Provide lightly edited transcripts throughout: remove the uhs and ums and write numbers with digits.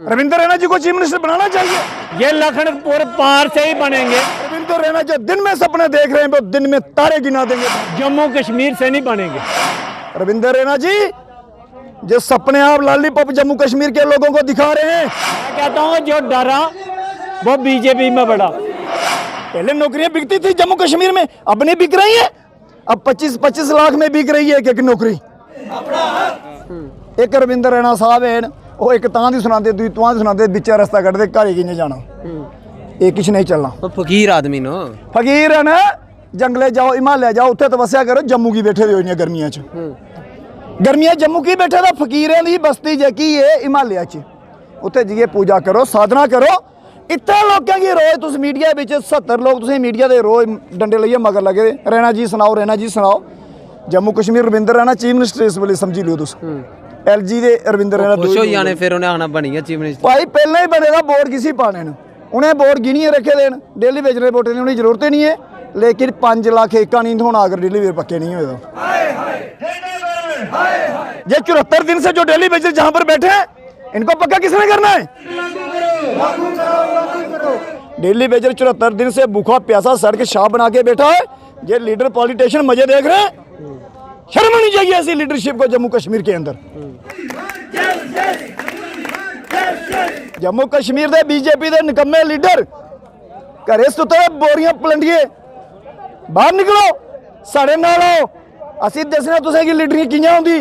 रविंद्र रैना जी को chief minister बनाना चाहिए। ये लखनपुर पार से ही बनेंगे। रविंद्र रैना जो दिन में सपने देख रहे हैं वो दिन में तारे गिना देंगे। जम्मू कश्मीर से नहीं बनेंगे। रविंद्र रैना जी जो सपने आप लॉलीपॉप जम्मू कश्मीर के लोगों को दिखा रहे हैं, मैं कहता हूँ जो डरा वो बीजेपी में बढ़ा। पहले नौकरियां बिकती थी जम्मू कश्मीर में, अब नहीं बिक रही है। अब 25-25 लाख में बिक रही है एक नौकरी। एक रविंद्र रैना साहब है वो एक तां दी सुनाते दूई तुआं दी सुनाते बिचा रास्ता कटदे घर किने जाना, एक किश नहीं चलना। फकीर आदमी नो, फकीर है ना, जंगले जाओ हिमालय जाओ उत्थे तपस्या करो, जम्मू की बैठे हो गर्मियां च। गर्मियां जम्मू की बैठे दा फकीरें दी बस्ती जेकी है हिमालय च, उत्थे जाइए पूजा करो, साधना करो। इतने लोगों की रोज तुस मीडिया विच 70 लोग तुसीं मीडिया दे रोज डंडे लइए मगर लगे रैना जी सुनाओ, रैना जी सुनाओ। जम्मू कश्मीर रविंद्र रैना चीफ मिनिस्टर इस वेले समझी लो तुस। LG दे रविंद्र रैना खुश हो जाने फिर उन्हें आना बनी है चीफ मिनिस्टर। भाई पहले ही बने दा वोट किसी पाने ने, उन्हें वोट गिनिए रखे देन, डेली बेचने वोटें की उन्हें जरूरत ही नहीं है। लेकिन 5 लाख एका नहीं होना अगर डेली वेज पक्के नहीं हुए। ये 74 दिन से जो डेली बेचर जहां पर बैठे हैं इनको पक्का किसने करना है? डेली बेचर 74 दिन से भूखा प्यासा सड़क शाह बना के बैठा है। ये लीडर पॉलिटिशियन मजे देख रहे हैं। शर्म नहीं चाहिए ऐसी लीडरशिप को जम्मू कश्मीर के अंदर। जम्मू कश्मीर दे बीजेपी दे निकम्मे लीडर घरे सुते बोरियां पलंडिए बाहर निकलो, साढ़े नाल आओ, असी दसना तुसें कि लीडरिंग कियां होंदी।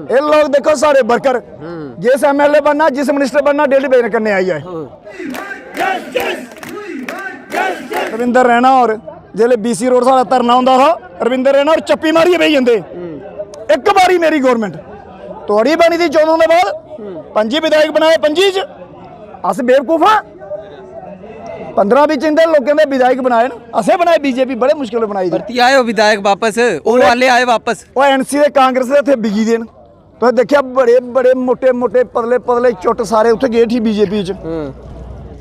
ये लोग देखो सारे वर्कर जिस MLA बनना जिस मिनिस्टर बनना डेली बेचने करने आई है। रविंद्र रैना और जिसले BC रोड सारा धरना होंदा था, रविंद्र रैना और चप्पी मारिए बेही जंदे। एक बारी मेरी गवर्नमेंट थोड़ी बनी थी 14 के बाद 25 विधायक बनाए, 25 च अस बेवकूफ हाँ। 15 भी इंदे लोगों ने विधायक बनाए ना, असें बनाए बीजेपी बड़े मुश्किल बनाई। भर्ती आए हो विधायक वापस, वो वाले आए वापस। वो NC दे कांग्रेस दे थे बिगी देन तो देखिया बड़े बड़े मोटे मोटे पतले पतले चुट सारे उत्थे गए थी बीजेपी च।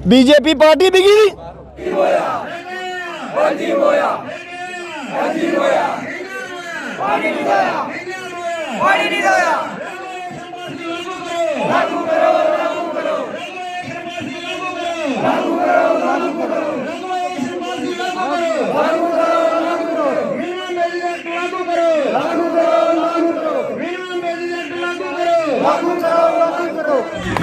बीजेपी पार्टी बिगी दी।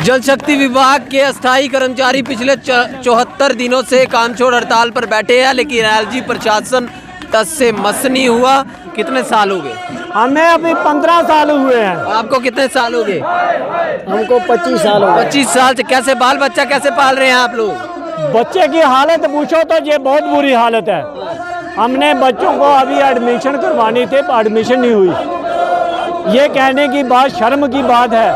जल शक्ति विभाग के अस्थायी कर्मचारी पिछले 74 दिनों से काम छोड़ हड़ताल पर बैठे हैं, लेकिन LG प्रशासन तस से मस नहीं हुआ। कितने साल हो गए? हमें अभी 15 साल हुए हैं। आपको कितने साल हो गए? हमको 25 साल हो गए। 25 साल से कैसे बाल बच्चा कैसे पाल रहे हैं आप लोग? बच्चे की हालत पूछो तो ये बहुत बुरी हालत है। हमने बच्चों को अभी एडमिशन करवानी थी, एडमिशन नहीं हुई। ये कहने की बात शर्म की बात है,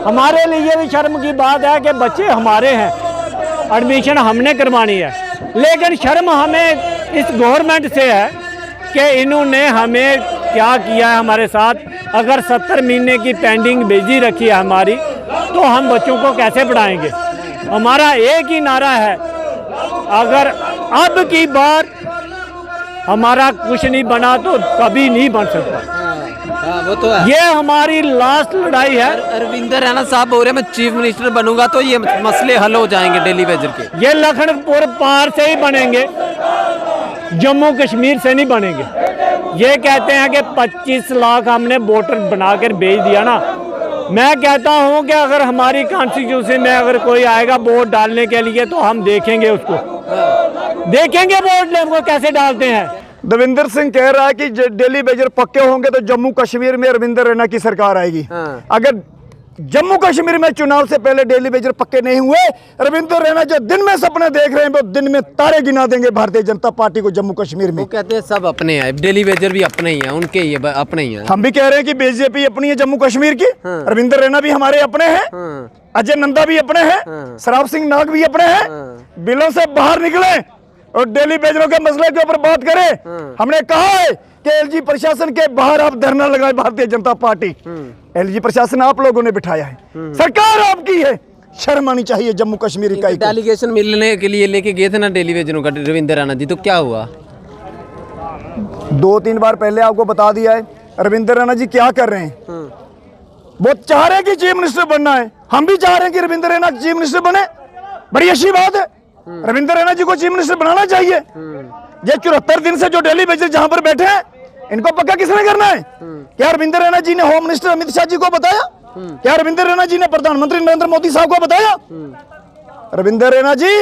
हमारे लिए भी शर्म की बात है कि बच्चे हमारे हैं, एडमिशन हमने करवानी है। लेकिन शर्म हमें इस गवर्नमेंट से है कि इन्होंने हमें क्या किया है हमारे साथ। अगर 70 महीने की पेंडिंग भेजी रखी है हमारी, तो हम बच्चों को कैसे पढ़ाएंगे? हमारा एक ही नारा है, अगर अब की बार हमारा कुछ नहीं बना तो कभी नहीं बन सकता। वो तो है। ये हमारी लास्ट लड़ाई है। रविंद्र रैना साहब बोल रहे हैं मैं चीफ मिनिस्टर बनूंगा तो ये मसले हल हो जाएंगे डेली बेजर के। ये लखनपुर पार से ही बनेंगे, जम्मू कश्मीर से नहीं बनेंगे। ये कहते हैं कि 25 लाख हमने वोटर बनाकर भेज दिया ना। मैं कहता हूं कि अगर हमारी कॉन्स्टिट्यूंसी में अगर कोई आएगा वोट डालने के लिए तो हम देखेंगे उसको, देखेंगे वोट वो कैसे डालते हैं। देवेंद्र सिंह कह रहा है कि डेली बेजर पक्के होंगे तो जम्मू कश्मीर में रविंद्र रैना की सरकार आएगी। अगर जम्मू कश्मीर में चुनाव से पहले डेली बेजर पक्के नहीं हुए, रविंद्र रैना जो दिन में सपने देख रहे हैं वो दिन में तारे गिना देंगे भारतीय जनता पार्टी को जम्मू कश्मीर में। वो कहते हैं सब अपने हैं, डेली बेजर भी अपने ही हैं, उनके ही अपने ही हैं। हम भी कह रहे हैं कि बीजेपी अपनी है जम्मू कश्मीर की, रविंद्र रैना भी हमारे अपने हैं, अजय नंदा भी अपने हैं, सराब सिंह नाग भी अपने हैं। बिलों से बाहर निकले और डेली बेजरों के मसले के ऊपर बात करें। हमने कहा है कि LG प्रशासन के बाहर आप धरना लगाए भारतीय जनता पार्टी। LG प्रशासन आप लोगों ने बिठाया है, सरकार आपकी है, शर्म आनी चाहिए जम्मू कश्मीर इकाई को। डेलीगेशन मिलने के लिए लेके गए थे ना डेली बेजरों का रविंद्र रैना जी, तो क्या हुआ? 2-3 बार पहले आपको बता दिया है रविंद्र रैना जी क्या कर रहे हैं। वो चाह रहे हैं कि चीफ मिनिस्टर बनना है, हम भी चाह रहे हैं कि रविंद्र रैना चीफ मिनिस्टर बने, बड़ी अच्छी बात है। रविंद्र रैना जी को चीफ मिनिस्टर बनाना चाहिए। ये 74 दिन से जो डेली बेजर जहां पर बैठे हैं, इनको पक्का किसने करना है? क्या रविंद्र रैना जी ने होम मिनिस्टर अमित शाह जी को बताया? क्या रविंद्र रैना जी ने प्रधानमंत्री नरेंद्र मोदी साहब को बताया? रविंद्र रैना जी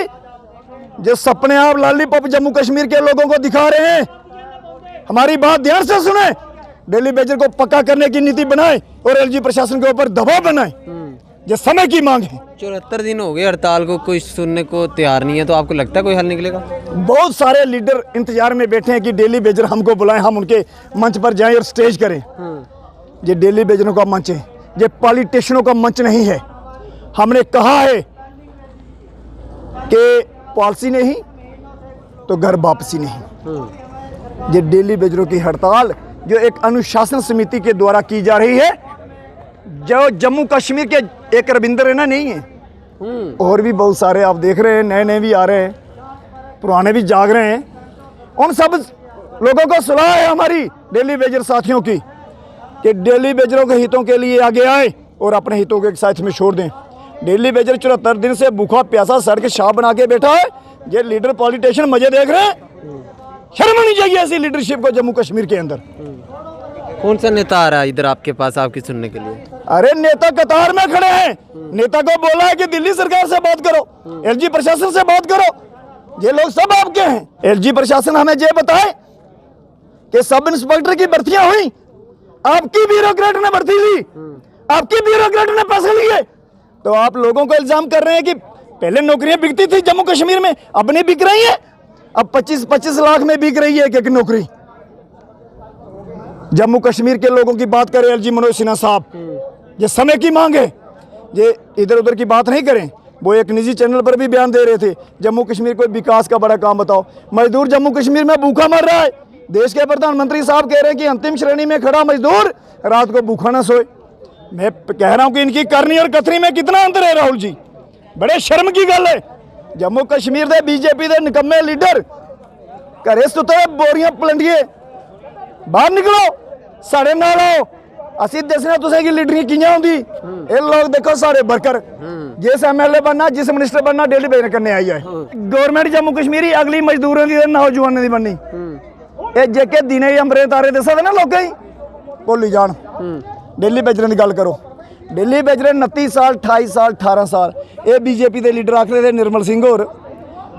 जो सपने आप लॉलीपॉप जम्मू कश्मीर के लोगों को दिखा रहे हैं, हमारी बात ध्यान से सुने। डेली बेजर को पक्का करने की नीति बनाए और एलजी प्रशासन के ऊपर दबाव बनाए, ये समय की मांग है। 74 दिन हो गए हड़ताल को, कोई सुनने को तैयार नहीं है, तो आपको लगता है कोई हल निकलेगा? बहुत सारे लीडर इंतजार में बैठे हैं कि डेली बेजर हमको बुलाएं, हम उनके मंच पर जाएं और स्टेज करें। ये डेली बेजरों का मंच है, ये पॉलिटिशियनों का मंच नहीं है। हमने कहा है कि पॉलिसी नहीं तो घर वापसी नहीं। ये डेली बेजरों की हड़ताल जो एक अनुशासन समिति के द्वारा की जा रही है, जो जम्मू कश्मीर के एक रविंद्र रैना नहीं है, और भी बहुत सारे आप देख रहे हैं, नए नए भी आ रहे हैं, पुराने भी जाग रहे हैं। उन सब लोगों को सलाह है हमारी डेली बेजर साथियों की कि डेली बेजरों के हितों के लिए आगे आए और अपने हितों के साथ में छोड़ दें। डेली बेजर 74 दिन से भूखा प्यासा सड़क शाह बना के बैठा है। ये लीडर पॉलिटिशियन मजे देख रहे हैं, शर्म नहीं चाहिए ऐसी लीडरशिप को जम्मू कश्मीर के अंदर। कौन सा नेता आ रहा है इधर आपके पास आपकी सुनने के लिए? अरे नेता कतार में खड़े हैं, नेता को बोला है कि दिल्ली सरकार से बात करो, एलजी प्रशासन से बात करो, ये लोग सब आपके हैं। एलजी प्रशासन हमें ये बताए कि सब इंस्पेक्टर की भर्तियां हुई, आपकी ब्यूरोक्रेट ने भर्ती ली, आपकी ब्यूरोक्रेट ने पैसे लिए, तो आप लोगों को इल्जाम कर रहे हैं कि पहले नौकरियां बिकती थी जम्मू कश्मीर में, अब नहीं बिक रही है, अब 25-25 लाख में बिक रही है एक नौकरी। जम्मू कश्मीर के लोगों की बात करें एलजी मनोज सिन्हा साहब, ये समय की मांग है, ये इधर उधर की बात नहीं करें। वो एक निजी चैनल पर भी बयान दे रहे थे, जम्मू कश्मीर को विकास का बड़ा काम बताओ। मजदूर जम्मू कश्मीर में भूखा मर रहा है, देश के प्रधानमंत्री साहब कह रहे हैं कि अंतिम श्रेणी में खड़ा मजदूर रात को भूखा ना सोए। मैं कह रहा हूं कि इनकी करनी और कथनी में कितना अंतर है राहुल जी, बड़े शर्म की गल है। जम्मू कश्मीर के बीजेपी के निकम्मे लीडर घरे सुते बोरियां पलंडिए, बाहर निकलो, साढ़े नाल आओ, असी दसना तुसें कि लीडरियां कियां होंदी। ये लोग देखो सारे वर्कर, जिस एमएलए बनना जिस मिनिस्टर बनना डेली बेजर करने आई है। गवर्नमेंट जम्मू कश्मीर अगली मजदूरों की नौजवानों की बननी, ये जेके दिने ही अंबरे तारे दसा ना लोग ही भुली जान। डेली बेजर की गल करो, डेली बेजर 29 साल 28 साल 18 साल ये बीजेपी के लीडर आखते थे, निर्मल सिंह और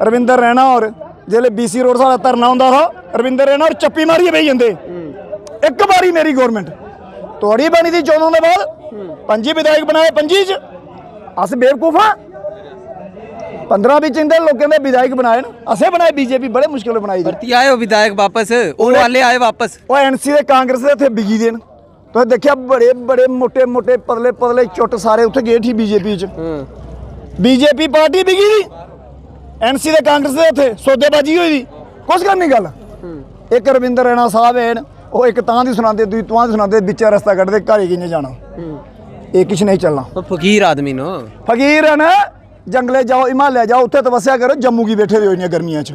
रविंद्र रैना और जिसले BC रोड सारा धरना होंदा था, रविंद्र रैना और चप्पी मारिए बही जाते। एक बारी मेरी गवर्नमेंट थोड़ी बनी थी 14 के बाद 5 विधायक बनाए, 25 अस बेवकूफ हाँ, 15 भी इंदे लोगों ने विधायक बनाए ना, असे बनाए, बीजेपी बड़े मुश्किल बनाई। भर्ती आए हो विधायक वापस, वो वाले आए वापस, वो एनसी के कांग्रेस के थे बिगी देन, तो देखिया बड़े बड़े मोटे मोटे पतले पतले चुट सारे उत्थे गए थी बीजेपी च। बीजेपी पार्टी बिगी थी, एनसी के कांग्रेस के थे, सौदेबाजी हुई थी, कुछ करनी गल। एक रविंद्र रैना साहब है, वो एक तां दी सुनाते दूई तां दी सुनाते, बिचा रास्ता कटते घर किने जाना, ये किश नहीं चलना। तो फकीर आदमी नो, फकीर है ना, जंगले जाओ हिमालय जाओ उत्थे तपस्या करो, जम्मू की बैठे हो गर्मियां च,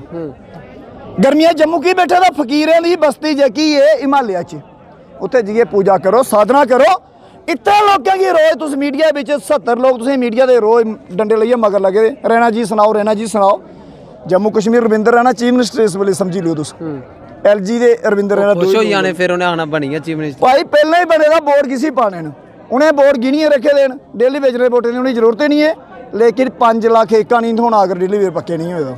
गर्मियां जम्मू की बैठे दा फकीरें दी बस्ती जेकी है हिमालय च, उत्थे जाइए पूजा करो, साधना करो। इतने लोगों की रोज तुस मीडिया विच 70 लोग तुसें मीडिया दे रोज डंडे लइए मगर लगे, रैना जी सुनाओ, रैना जी सुनाओ। जम्मू कश्मीर रविंद्र रैना चीफ मिनिस्टर इस वेले समझी लो तुस, एलजी दे रविंद्र रैना खुश हो जाने, फिर उन्हें आना बनी है चीफ मिनिस्टर। भाई पहले ही बने दा वोट किसी पाने न, उन्हें वोट गिनिए रखे देन, डेली बेजरे वोटें उन्हें जरूरत ही नहीं है। लेकिन 5 लाख एका नहीं थोना, अगर डेली बेजर पक्के नहीं होएगा,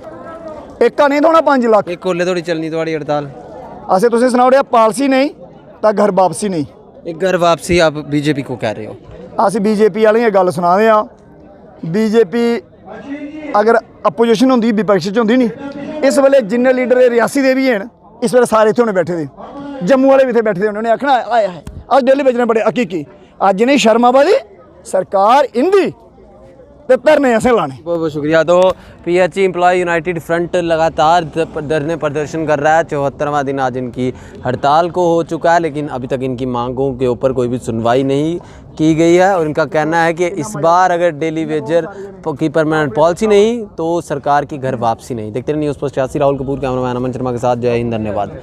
एका नहीं थोना 5 लाख। एक कोले थोड़ी चलनी थोड़ी हड़ताल, असें तुसें सनाओ पॉलिसी नहीं तो घर वापसी नहीं। एक घर वापसी आप बीजेपी को कह रहे हो? अस बीजेपी वाले गल सुना रहे हैं, बीजेपी अगर अपोजिशन होंगी विपक्ष च होंगी नहीं, इस वेले जिन्ने लीडर रियासी के भी हैं इस वेले सारे इत्थे होने बैठे थे, जम्मू वाले भी इत्थे बैठे थे, उन्होंने आखना आया है अज डेली बेजने बड़े हकीकी, अज नहीं शर्म आवा सरकार इंदी ते धरने असें लाने। बहुत बहुत शुक्रिया। तो PHE एम्प्लॉय यूनाइटेड फ्रंट लगातार धरने प्रदर्शन कर रहा है, 74वां दिन आज इनकी हड़ताल को हो चुका है, लेकिन अभी तक इनकी मांगों के ऊपर कोई भी सुनवाई नहीं की गई है। और इनका कहना है कि इस बार अगर डेली वेजर की परमानेंट पॉलिसी नहीं तो सरकार की घर वापसी नहीं। देखते रहिए news post 86, Rahul Kapoor, cameraman Aman Sharma के साथ। जय हिंद, धन्यवाद।